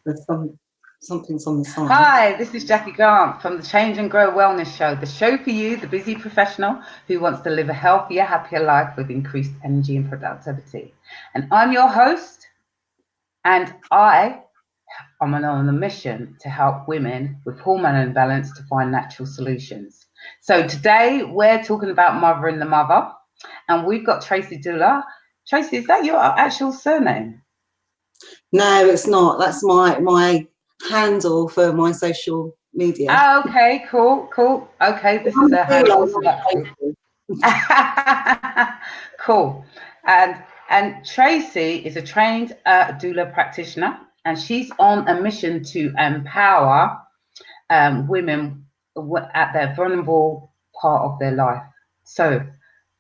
There's something's on the side. Hi, this is Jackie Grant from the Change and Grow Wellness Show, the show for you, the busy professional who wants to live a healthier, happier life with increased energy and productivity. And I'm your host, and I'm on a mission to help women with hormone imbalance to find natural solutions. So today we're talking about mothering the mother, and we've got Tracey Doula. Tracey, is that your actual surname? No, it's not. That's my handle for my social media. Oh, okay, cool. Okay, this is a handle. So that's good. Cool. And Tracey is a trained doula practitioner, and she's on a mission to empower women at their vulnerable part of their life. So,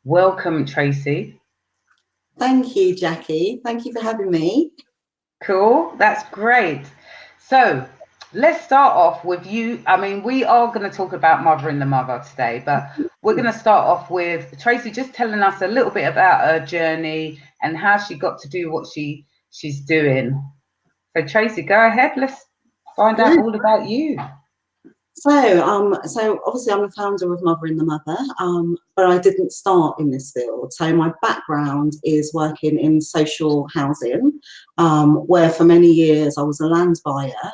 welcome, Tracey. Thank you, Jackie. Thank you for having me. Cool. That's great. So, let's start off with you. I mean, we are going to talk about mothering the mother today, but we're going to start off with Tracey just telling us a little bit about her journey and how she got to do what she's doing. So, Tracey, go ahead. Let's find out all about you. So obviously I'm the founder of Mothering the Mother, but I didn't start in this field. So my background is working in social housing, where for many years I was a land buyer.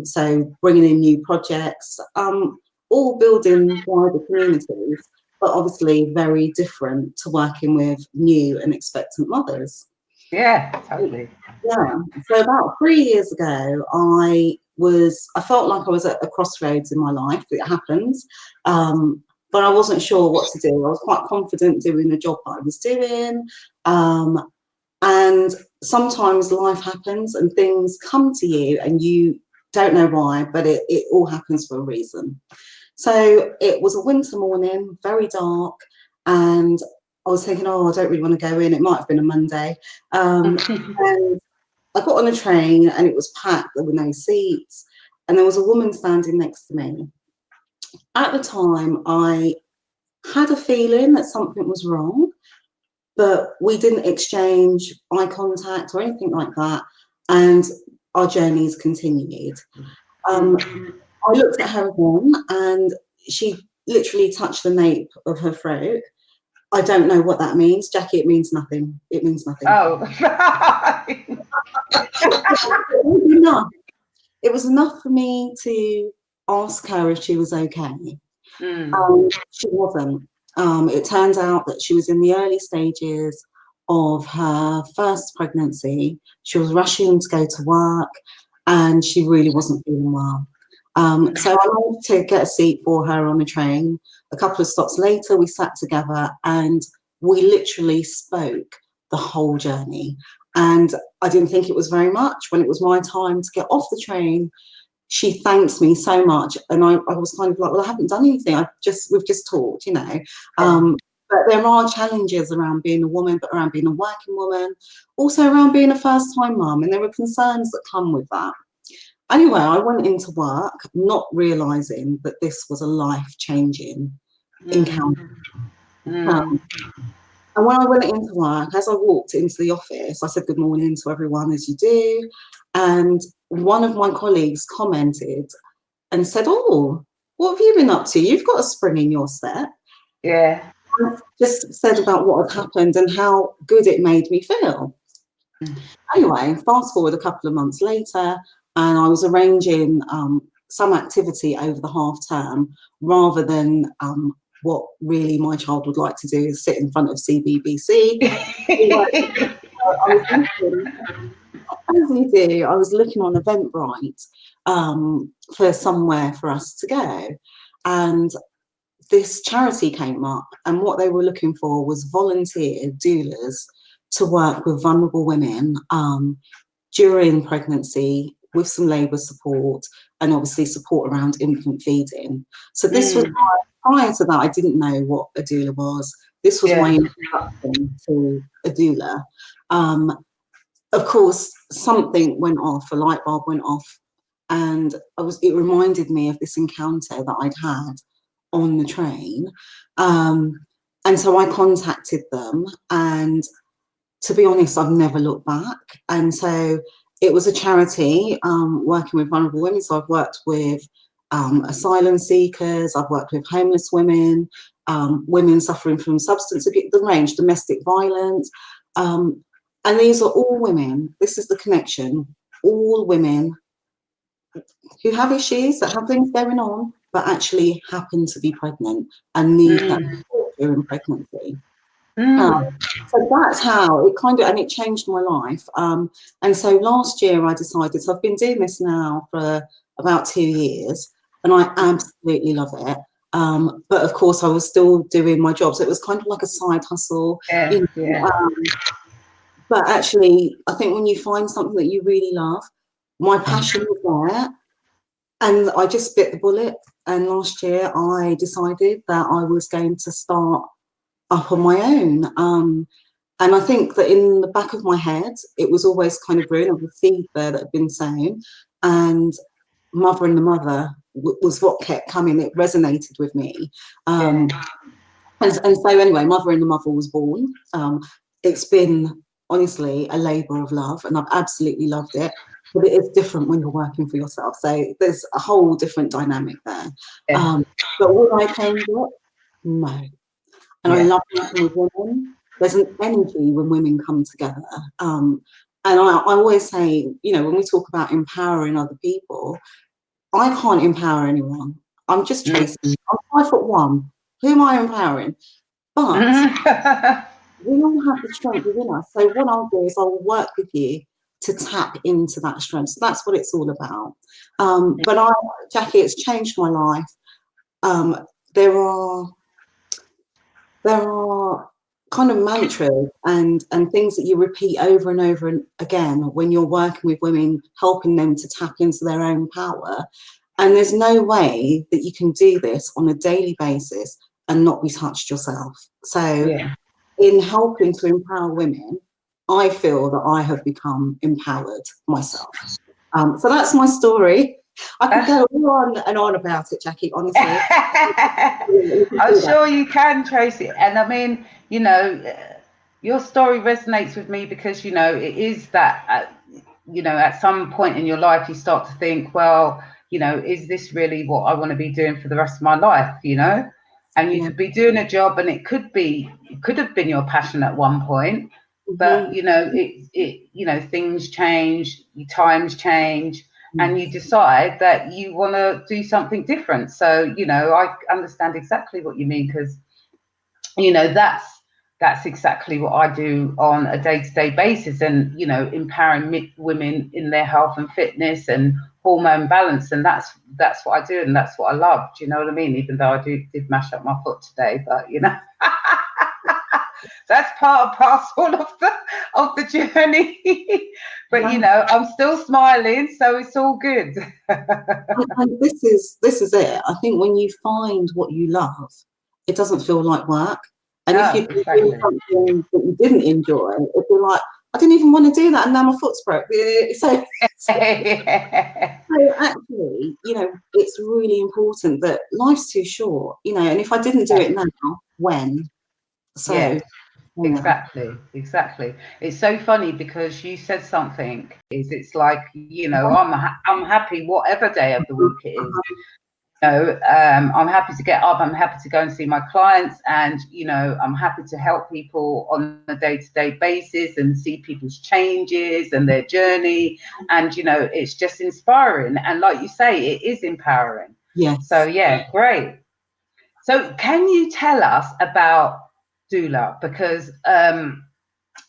So bringing in new projects, all building wider communities, but obviously very different to working with new and expectant mothers. Yeah, totally. Yeah. So about 3 years ago, I felt like I was at a crossroads in my life. It happens. But I wasn't sure what to do. I was quite confident doing the job that I was doing. And sometimes life happens and things come to you and you don't know why, but it all happens for a reason. So it was a winter morning, very dark, and I was thinking, oh, I don't really want to go in. It might have been a Monday. And I got on a train and it was packed, there were no seats, and there was a woman standing next to me. At the time, I had a feeling that something was wrong, but we didn't exchange eye contact or anything like that, and our journeys continued. I looked at her again and she literally touched the nape of her throat. I don't know what that means, Jackie. It means nothing. It means nothing. Oh. It was enough for me to ask her if she was okay. She wasn't. It turns out that she was in the early stages of her first pregnancy. She was rushing to go to work and she really wasn't feeling well. So I managed to get a seat for her on the train. A couple of stops later, we sat together and we literally spoke the whole journey. And I didn't think it was very much. When it was my time to get off the train, she thanked me so much. And I was kind of like, well, I haven't done anything. We've just talked, you know. But there are challenges around being a woman, but around being a working woman, also around being a first-time mum. And there are concerns that come with that. Anyway, I went into work not realising that this was a life-changing encounter. And when I went into work, as I walked into the office, I said good morning to everyone, as you do. And one of my colleagues commented and said, oh, what have you been up to? You've got a spring in your step. Yeah. I just said about what had happened and how good it made me feel. Anyway, fast forward a couple of months later, and I was arranging some activity over the half term rather than what really my child would like to do is sit in front of CBBC. As you do, I was looking on Eventbrite for somewhere for us to go. And this charity came up, and what they were looking for was volunteer doulas to work with vulnerable women during pregnancy with some labour support and obviously support around infant feeding. So this was prior to that, I didn't know what a doula was. This was my introduction to a doula. Of course, something went off, a light bulb went off, and it reminded me of this encounter that I'd had on the train. And so I contacted them, and to be honest, I've never looked back. And so it was a charity working with vulnerable women. So I've worked with asylum seekers, I've worked with homeless women, women suffering from substance abuse, the range, domestic violence. And these are all women, this is the connection, all women who have issues, that have things going on, but actually happen to be pregnant and need that support during pregnancy. So that's how it kind of, and it changed my life. And so last year I decided, so I've been doing this now for about 2 years, and I absolutely love it. But of course I was still doing my job. So it was kind of like a side hustle. Yeah, You know, but actually, I think when you find something that you really love, my passion was there, and I just bit the bullet. And last year I decided that I was going to start up on my own. And I think that in the back of my head, it was always kind of brewing of a seed there that had been sown. And Mother and the Mother was what kept coming. It resonated with me. And so anyway, Mother and the Mother was born. It's been honestly a labour of love, and I've absolutely loved it. But it is different when you're working for yourself. So there's a whole different dynamic there. But will I change it? No. And I love working with women. There's an energy when women come together. And I always say, you know, when we talk about empowering other people, I can't empower anyone. I'm just Tracey. I'm 5'1". Who am I empowering? But we all have the strength within us. So what I'll do is I'll work with you to tap into that strength. So that's what it's all about. But Jackie, it's changed my life. There are kind of mantras and things that you repeat over and over and again when you're working with women, helping them to tap into their own power. And there's no way that you can do this on a daily basis and not be touched yourself. So in helping to empower women, I feel that I have become empowered myself. So that's my story. I could go on and on about it, Jackie, honestly. I'm sure you can, Tracey. And I mean, you know, your story resonates with me because, you know, it is that, you know, at some point in your life, you start to think, well, you know, is this really what I want to be doing for the rest of my life, you know? And you could be doing a job and it could have been your passion at one point, but, you know, you know, things change, times change, and you decide that you want to do something different. So, you know, I understand exactly what you mean because, you know, that's exactly what I do on a day-to-day basis, and, you know, empowering women in their health and fitness and hormone balance, and that's what I do, and that's what I love. Do you know what I mean? Even though I did mash up my foot today, but you know. That's part and parcel of the journey. But you know, I'm still smiling, so it's all good. And this is it. I think when you find what you love, it doesn't feel like work. And if you do something that you didn't enjoy, it'd be like, I didn't even want to do that, and now my foot's broke. So actually, you know, it's really important that life's too short, you know, and if I didn't do it now, when? So exactly. It's so funny because you said something, it's like, you know, I'm happy whatever day of the week it is. You know, I'm happy to get up, I'm happy to go and see my clients, and, you know, I'm happy to help people on a day-to-day basis and see people's changes and their journey. And, you know, it's just inspiring. And like you say, it is empowering. So, yeah, great. So can you tell us about Doula? Because,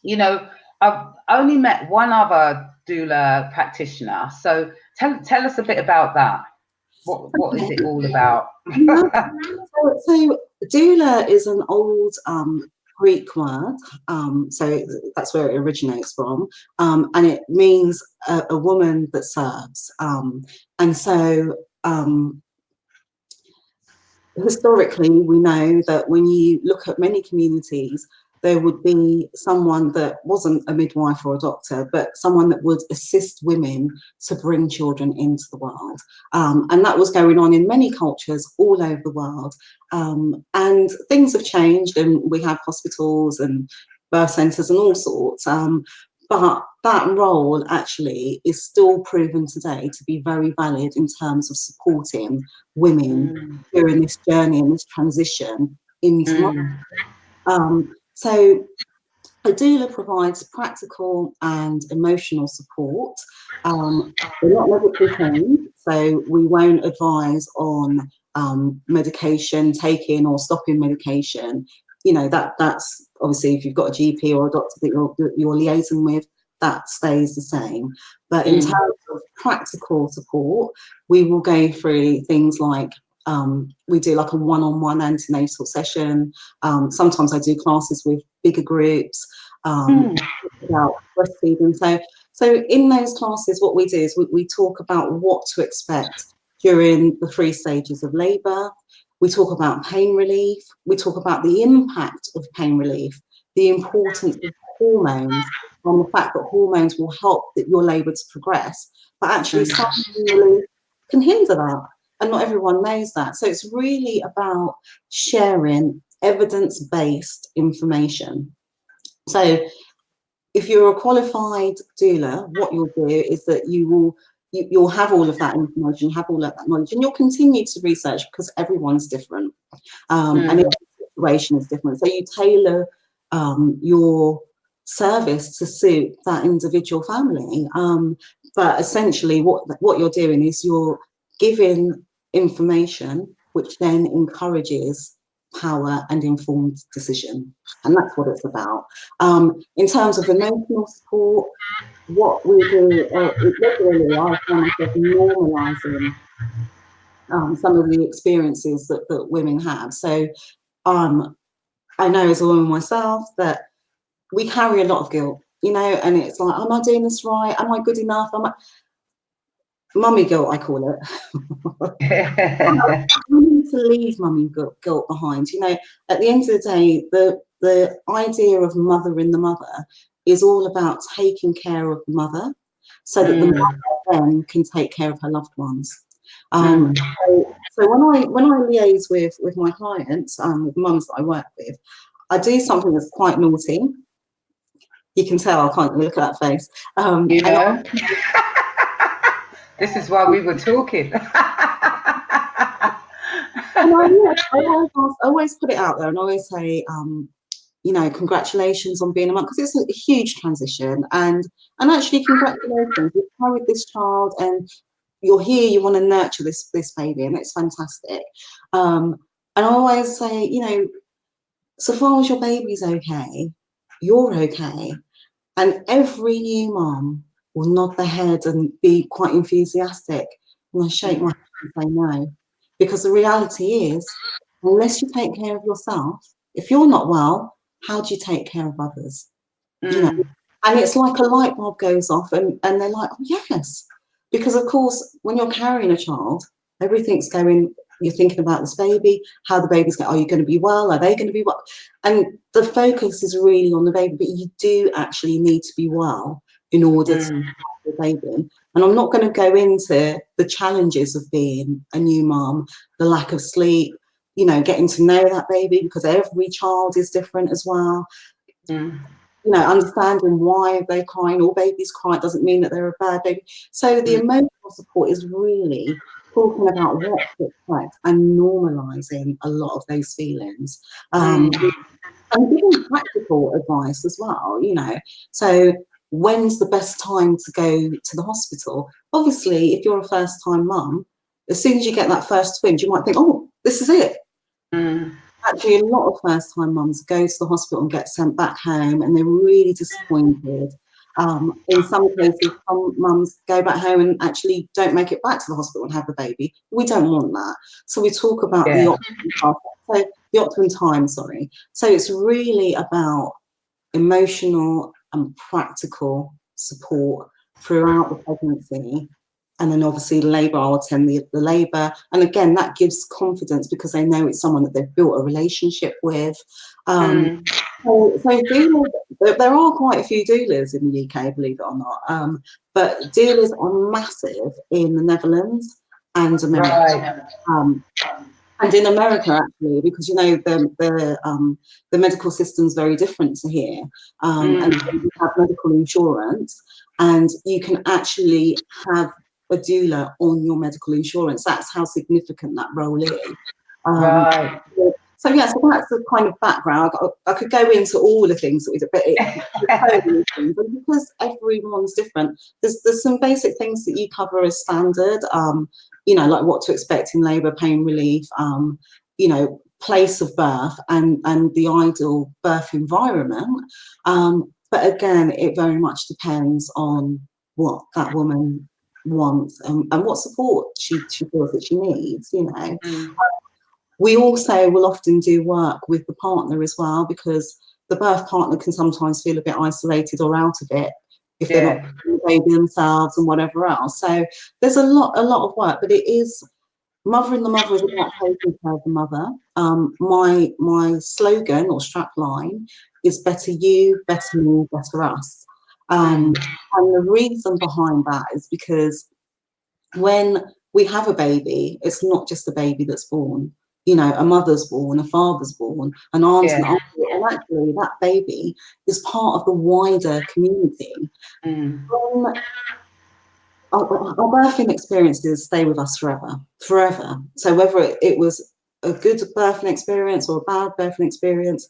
you know, I've only met one other Doula practitioner. So tell us a bit about that. What is it all about? So doula is an old Greek word, so that's where it originates from, and it means a woman that serves. And so historically, we know that when you look at many communities, there would be someone that wasn't a midwife or a doctor, but someone that would assist women to bring children into the world. And that was going on in many cultures all over the world. And things have changed, and we have hospitals and birth centres and all sorts. But that role actually is still proven today to be very valid in terms of supporting women during this journey and this transition into so a doula provides practical and emotional support. We're not medically trained, so we won't advise on medication taking or stopping medication. You know, that's obviously if you've got a GP or a doctor that you're liaising with, that stays the same. But in terms of practical support, we will go through things like we do like a one-on-one antenatal session. Sometimes I do classes with bigger groups about breastfeeding. So in those classes, what we do is we talk about what to expect during the 3 stages of labour. We talk about pain relief. We talk about the impact of pain relief, the importance of hormones, and the fact that hormones will help your labour to progress. But actually, some pain relief can hinder that, and not everyone knows that. So it's really about sharing evidence-based information. So if you're a qualified doula, what you'll do is that you'll have all of that information, have all of that knowledge, and you'll continue to research because everyone's different, and every situation is different. So you tailor your service to suit that individual family. But essentially, what you're doing is you're giving information which then encourages power and informed decision, and that's what it's about. In terms of emotional support, what we do regularly, I find myself normalising some of the experiences that women have. So I know as a woman myself that we carry a lot of guilt, you know, and it's like, am I doing this right? Am I good enough? Mummy guilt, I call it. I need to leave mummy guilt behind. You know, at the end of the day, the idea of mothering the mother is all about taking care of the mother so that the mother then can take care of her loved ones. So when I liaise with my clients, with mums that I work with, I do something that's quite naughty. You can tell, I can't look at that face. You know, this is why we were talking. And I always put it out there and I always say, you know, congratulations on being a mum, because it's a huge transition, and actually congratulations, you've carried this child and you're here, you want to nurture this baby, and it's fantastic. And I always say, you know, so far as your baby's okay, you're okay. And every new mum will nod their head and be quite enthusiastic, and I shake my head and say no. Because the reality is, unless you take care of yourself, if you're not well, how do you take care of others? You know, and it's like a light bulb goes off and they're like, oh, yes. Because of course, when you're carrying a child, everything's going, you're thinking about this baby, how the baby's going, are you going to be well? Are they going to be well? And the focus is really on the baby, but you do actually need to be well in order to have the baby. And I'm not going to go into the challenges of being a new mom, the lack of sleep, you know, getting to know that baby, because every child is different as well. You know, understanding why they're crying. All babies cry, it doesn't mean that they're a bad baby. So the emotional support is really talking about what to expect and normalising a lot of those feelings. And giving practical advice as well, you know. So when's the best time to go to the hospital? Obviously, if you're a first-time mum, as soon as you get that first twinge, you might think, oh, this is it. Actually, a lot of first-time mums go to the hospital and get sent back home, and they're really disappointed. In some cases, some mums go back home and actually don't make it back to the hospital and have the baby. We don't want that. So we talk about the optimum time, sorry. So it's really about emotional and practical support throughout the pregnancy. And then obviously labour, I'll attend the labour. And again, that gives confidence because they know it's someone that they've built a relationship with. So doulas, there are quite a few doulas in the UK, believe it or not. But doulas are massive in the Netherlands and America. And in America, actually, because the medical system's very different to here, and you have medical insurance, and you can actually have a doula on your medical insurance. That's how significant that role is. Right. So yeah, so that's the kind of background. I could go into all the things that we do, but totally things. And because everyone's different, there's some basic things that you cover as standard. Like what to expect in labour, pain relief, place of birth, and the ideal birth environment. But again, it very much depends on what that woman wants and what support she feels that she needs. We also will often do work with the partner as well, because the birth partner can sometimes feel a bit isolated or out of it if they're not the baby themselves and whatever else. So there's a lot of work, but it is mothering the mother is about taking care of the mother. My slogan or strap line is better you, better me, better us. And the reason behind that is because when we have a baby, it's not just a baby that's born. A mother's born, a father's born, an aunt and uncle, and actually that baby is part of the wider community. Our birthing experiences stay with us forever. So whether it was a good birthing experience or a bad birthing experience,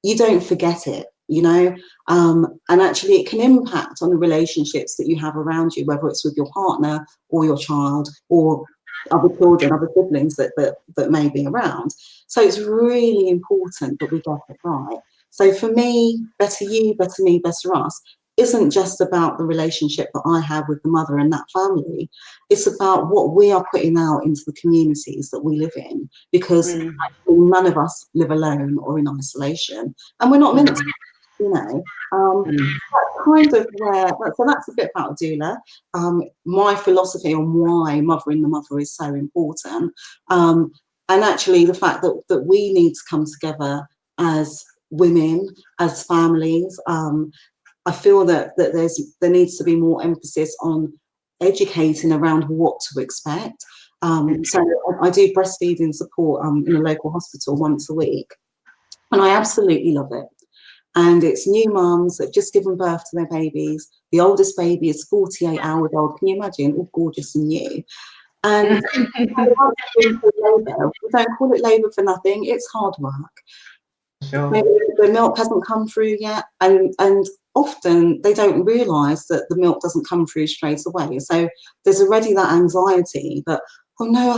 you don't forget it, and actually it can impact on the relationships that you have around you, whether it's with your partner or your child or other children, other siblings that may be around. So it's really important that we get it right. So for me, better you, better me, better us isn't just about the relationship that I have with the mother and that family. It's about what we are putting out into the communities that we live in, because none of us live alone or in isolation, and we're not meant to, That's kind of so that's a bit about doula. My philosophy on why mothering the mother is so important, and actually the fact that we need to come together as women, as families. I feel that there needs to be more emphasis on educating around what to expect. So I do breastfeeding support in a local hospital once a week, and I absolutely love it. And it's new mums that have just given birth to their babies. The oldest baby is 48 hours old. Can you imagine? All gorgeous and new. And we don't call it labour for nothing. It's hard work. Sure. The milk hasn't come through yet, and often they don't realise that the milk doesn't come through straight away. So there's already that anxiety that, oh no,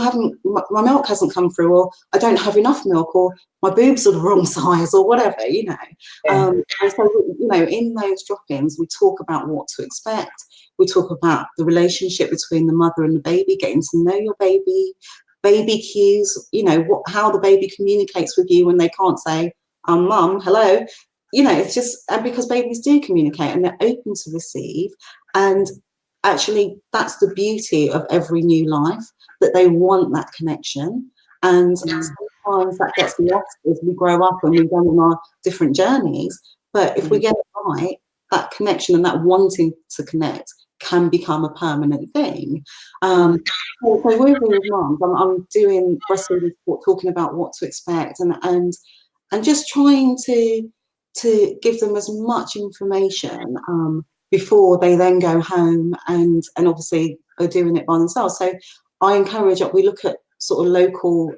my milk hasn't come through, or I don't have enough milk, or my boobs are the wrong size, or whatever, And so, in those drop-ins, we talk about what to expect. We talk about the relationship between the mother and the baby, getting to know your baby cues, how the baby communicates with you when they can't say, mum, hello. It's just, and because babies do communicate and they're open to receive. And actually, that's the beauty of every new life, that they want that connection. And sometimes that gets lost as we grow up and we go on our different journeys. But if we get it right, that connection and that wanting to connect can become a permanent thing. So with mums, I'm doing breastfeeding support, talking about what to expect, and just trying to give them as much information before they then go home and obviously are doing it by themselves. So I encourage, we look at sort of local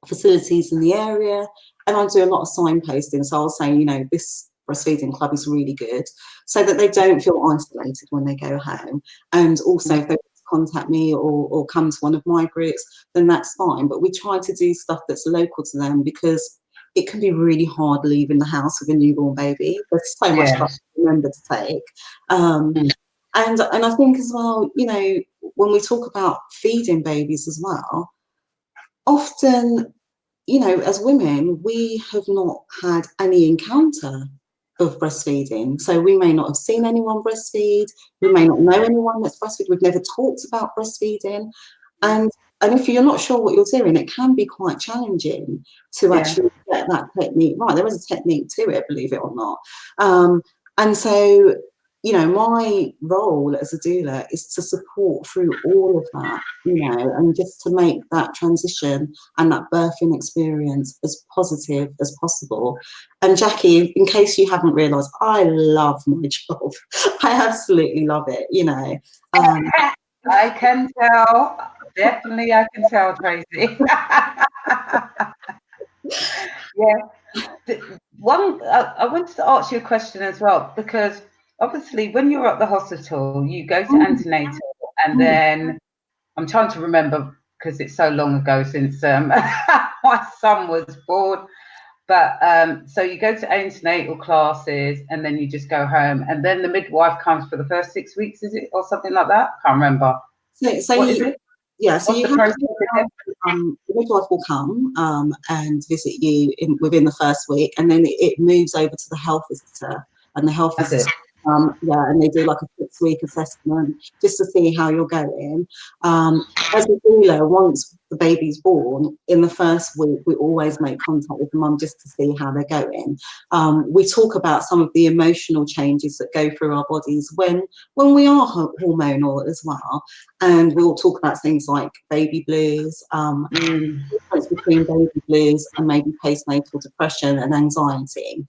facilities in the area, and I do a lot of signposting. So I'll say, this breastfeeding club is really good, so that they don't feel isolated when they go home. And also if they contact me or come to one of my groups, then that's fine. But we try to do stuff that's local to them, because it can be really hard leaving the house with a newborn baby. There's so much stuff to remember to take. And I think as well, when we talk about feeding babies as well, often, as women, we have not had any encounter of breastfeeding. So we may not have seen anyone breastfeed. We may not know anyone that's breastfeed. We've never talked about breastfeeding. And if you're not sure what you're doing, it can be quite challenging to actually get that technique right. There is a technique to it, believe it or not. And so you know, my role as a doula is to support through all of that, you know, and just to make that transition and that birthing experience as positive as possible. And Jackie, in case you haven't realised, I love my job. I absolutely love it, you know. I can tell. Definitely, I can tell, Tracey. Yeah. I wanted to ask you a question as well, because obviously when you're at the hospital, you go to Mm, antenatal, and then I'm trying to remember because it's so long ago since my son was born. But so you go to antenatal classes, and then you just go home, and then the midwife comes for the first 6 weeks, is it, or something like that? I can't remember. so What is you, it? yeah, so What's you the have process to, again? the midwife will come and visit you within the first week, and then it moves over to the health visitor, and the health That's it. visitor, yeah, and they do like a 6-week assessment just to see how you're going. As a doula, once the baby's born, in the first week, we always make contact with the mum just to see how they're going. We talk about some of the emotional changes that go through our bodies when we are hormonal as well. And we'll talk about things like baby blues, the difference between baby blues and maybe postnatal depression and anxiety.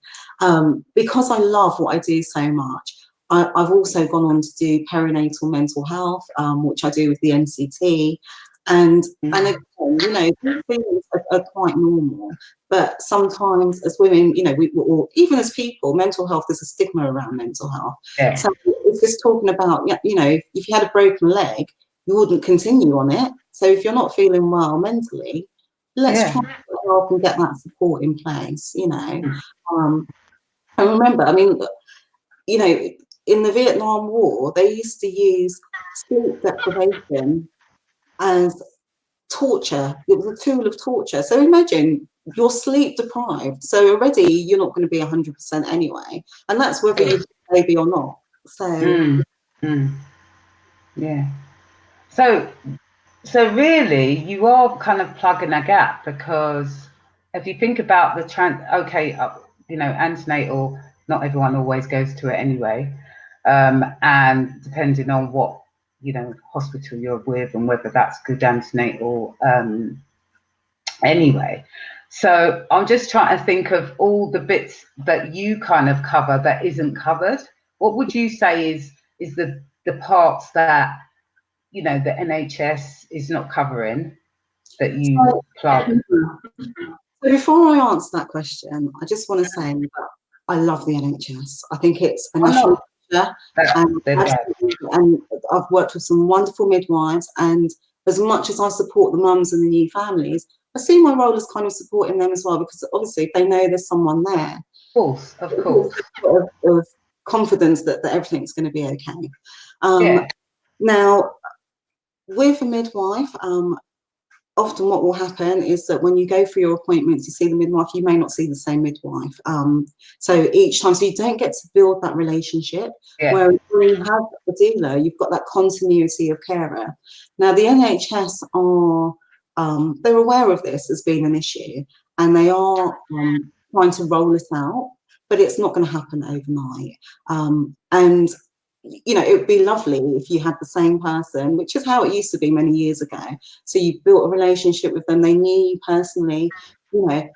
Because I love what I do so much, I've also gone on to do perinatal mental health, which I do with the NCT. And again, you know, these things are quite normal, but sometimes as women, you know, or even as people, mental health, there's a stigma around mental health. Yeah. So it's just talking about, you know, if you had a broken leg, you wouldn't continue on it. So if you're not feeling well mentally, let's try Yeah. to help and get that support in place, you know. And remember, I mean, you know, in the Vietnam War, they used to use sleep deprivation as torture. It was a tool of torture. So imagine you're sleep deprived. So already you're not going to be 100% anyway. And that's whether you have a baby or not. So Yeah. So really, you are kind of plugging a gap, because if you think about you know, antenatal, not everyone always goes to it anyway, and depending on what, you know, hospital you're with and whether that's good antenatal anyway. So I'm just trying to think of all the bits that you kind of cover that isn't covered. What would you say is the parts that, you know, the NHS is not covering that you plug? So before I answer that question, I just want to say that I love the NHS. I think it's a I'm national not. treasure, and There's that. absolutely, and I've worked with some wonderful midwives. And as much as I support the mums and the new families, I see my role as kind of supporting them as well, because obviously they know there's someone there. Of It gives course. a sort of confidence that everything's going to be okay. Yeah. Now, with a midwife, often what will happen is that when you go for your appointments, you see the midwife, you may not see the same midwife. So each time, so you don't get to build that relationship. Yeah. Whereas when you have a doula, you've got that continuity of carer. Now, the NHS are, they're aware of this as being an issue, and they are trying to roll this out, but it's not going to happen overnight. And you know, it would be lovely if you had the same person, which is how it used to be many years ago. So you built a relationship with them, they knew you personally, you know.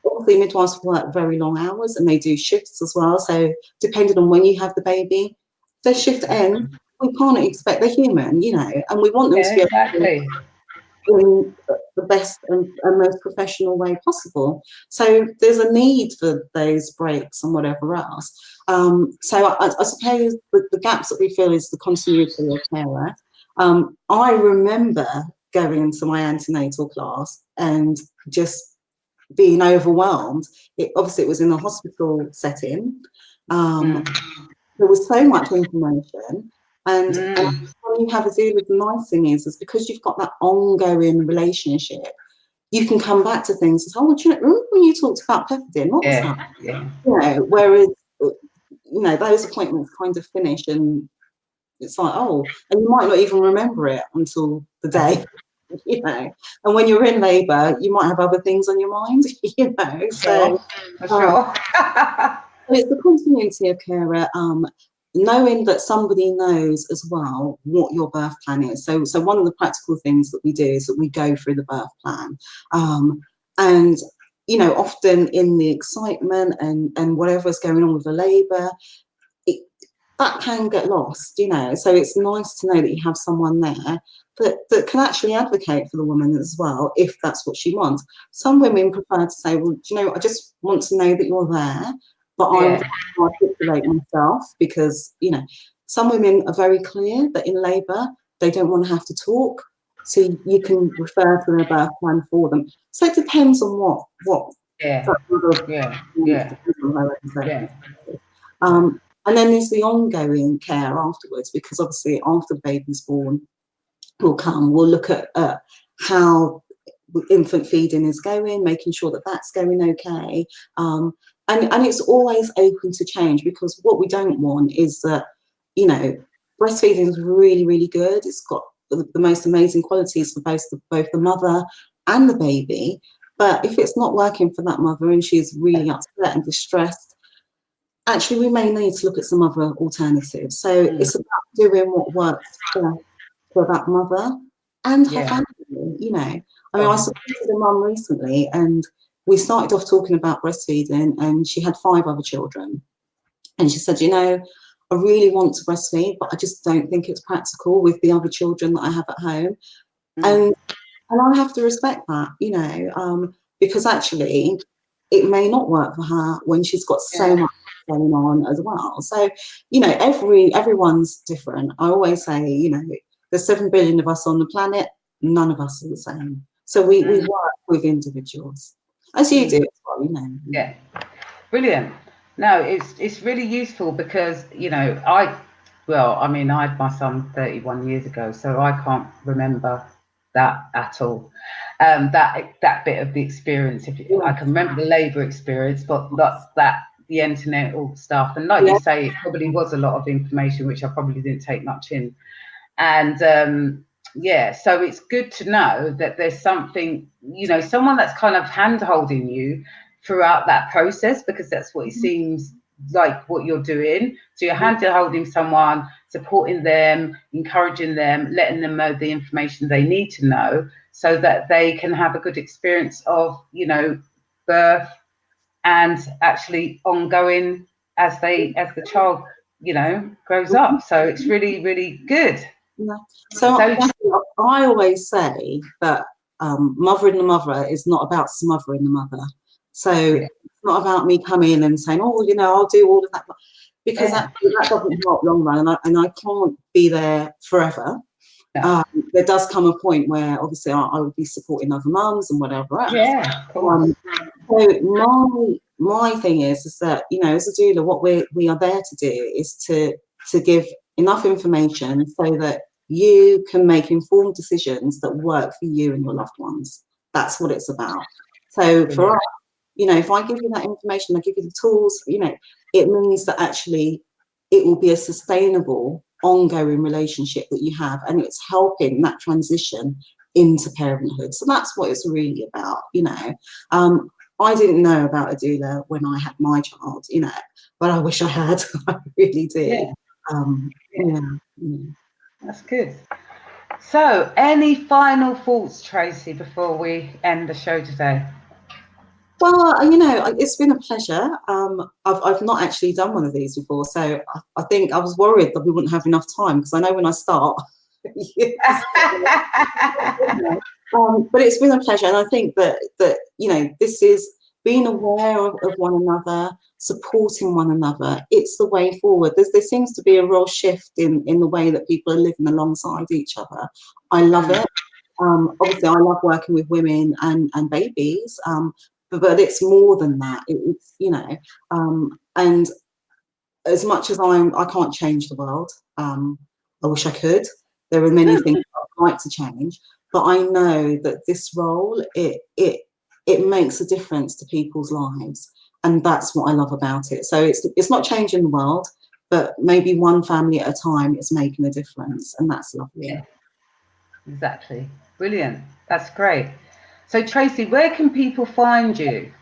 Obviously midwives work very long hours and they do shifts as well. So depending on when you have the baby, their shift ends, we can't expect, they're human, you know, and we want them to Yeah, be able to exactly. in the best and most professional way possible. So there's a need for those breaks and whatever else. So I suppose the gaps that we feel is the continuity of carer. I remember going to my antenatal class and just being overwhelmed. Obviously, it was in a hospital setting. Um, there was so much information, and when you have a doula, the nice thing is because you've got that ongoing relationship, you can come back to things and say, oh, do you remember when you talked about peptidine? What was that? Yeah. Yeah. You know, whereas you know those appointments kind of finish, and it's like, oh, and you might not even remember it until the day. You know, and when you're in labour, you might have other things on your mind. You know, Sure. so For sure. it's the continuity of carer. knowing that somebody knows as well what your birth plan is. So one of the practical things that we do is that we go through the birth plan. And, you know, often in the excitement and whatever's going on with the labour, that can get lost, you know. So it's nice to know that you have someone there that can actually advocate for the woman as well, if that's what she wants. Some women prefer to say, well, do you know, I just want to know that you're there, but I would articulate myself, because, you know, some women are very clear that in labour, they don't want to have to talk. So you can refer to their birth plan for them. So it depends on what that sort of depends on her own circumstances. And then there's the ongoing care afterwards, because obviously after the baby's born, we'll look at how infant feeding is going, making sure that that's going okay. And it's always open to change, because what we don't want is that, you know, breastfeeding is really, really good. It's got the most amazing qualities for both the mother and the baby. But if it's not working for that mother and she's really upset and distressed, actually we may need to look at some other alternatives. So it's about doing what works for that mother and her family, you know. I mean, I supported a mum recently, and we started off talking about breastfeeding, and she had 5 other children. And she said, you know, I really want to breastfeed, but I just don't think it's practical with the other children that I have at home. And I have to respect that, you know, because actually it may not work for her when she's got so much going on as well. So, you know, everyone's different. I always say, you know, there's 7 billion of us on the planet, none of us are the same. So we work with individuals, as you do as well, you know. Yeah, brilliant. No, it's really useful, because, you know, I had my son 31 years ago, so I can't remember that at all. That bit of the experience. I can remember the labour experience, but not the antenatal stuff. And like you say, it probably was a lot of information which I probably didn't take much in. And so it's good to know that there's something, you know, someone that's kind of hand holding you throughout that process, because that's what it seems like what you're doing. So you're hand holding someone, supporting them, encouraging them, letting them know the information they need to know, so that they can have a good experience of, you know, birth, and actually ongoing as the child, you know, grows up. So it's really, really good. Yeah. So I always say that mothering the mother is not about smothering the mother. So it's not about me coming in and saying, oh, you know, I'll do all of that, because that doesn't help long run, and I can't be there forever. There does come a point where obviously I would be supporting other mums and whatever else. So my thing is that, you know, as a doula, what we are there to do is to give enough information so that you can make informed decisions that work for you and your loved ones. That's what it's about. So for us, you know, if I give you that information, I give you the tools, you know, it means that actually it will be a sustainable, ongoing relationship that you have, and it's helping that transition into parenthood. So that's what it's really about, you know. I didn't know about a doula when I had my child, you know, but I wish I had. I really did. That's good. So, any final thoughts, Tracey, before we end the show today? Well, you know, it's been a pleasure. I've not actually done one of these before, so I think I was worried that we wouldn't have enough time, because I know when I start. But it's been a pleasure, and I think that you know, this is being aware of one another, supporting one another. It's the way forward. There seems to be a real shift in the way that people are living alongside each other. I love it. Obviously, I love working with women and babies, but it's more than that. It's, you know, and as much as I can't change the world, I wish I could. There are many things I'd like to change, but I know that this role, it makes a difference to people's lives, and that's what I love about it. So it's not changing the world, but maybe one family at a time is making a difference, and that's lovely. Yeah, exactly. Brilliant. That's great. So, Tracey, where can people find you?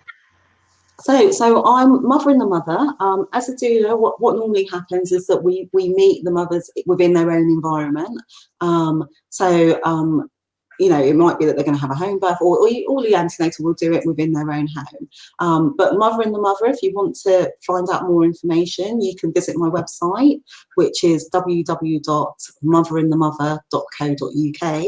So I'm mothering the mother. As a doula, what normally happens is that we meet the mothers within their own environment. You know, it might be that they're going to have a home birth, or the antenatal will do it within their own home. But mothering the mother, if you want to find out more information, you can visit my website, which is www.motherinthemother.co.uk.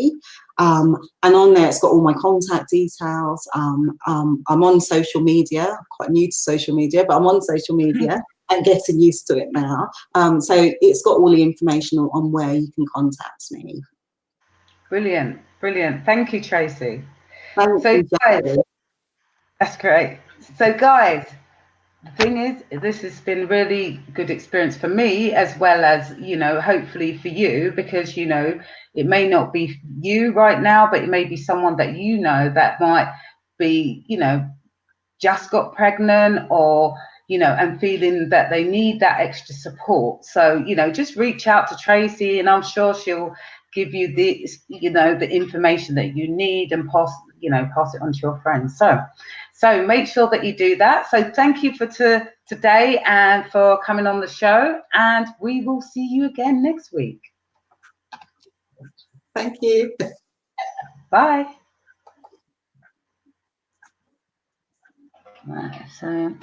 And on there, it's got all my contact details. I'm on social media. I'm quite new to social media, but I'm on social media and getting used to it now. So it's got all the information on where you can contact me. Brilliant, brilliant. Thank you, Tracey. Thank you, guys, that's great. So, guys, the thing is, this has been really good experience for me, as well as, you know, hopefully for you, because, you know, it may not be you right now, but it may be someone that you know that might be, you know, just got pregnant, or, you know, and feeling that they need that extra support. So, you know, just reach out to Tracey, and I'm sure she'll give you the, you know, the information that you need, and pass it on to your friends. So make sure that you do that. So thank you for today and for coming on the show, and we will see you again next week. Thank you. Bye. Right, so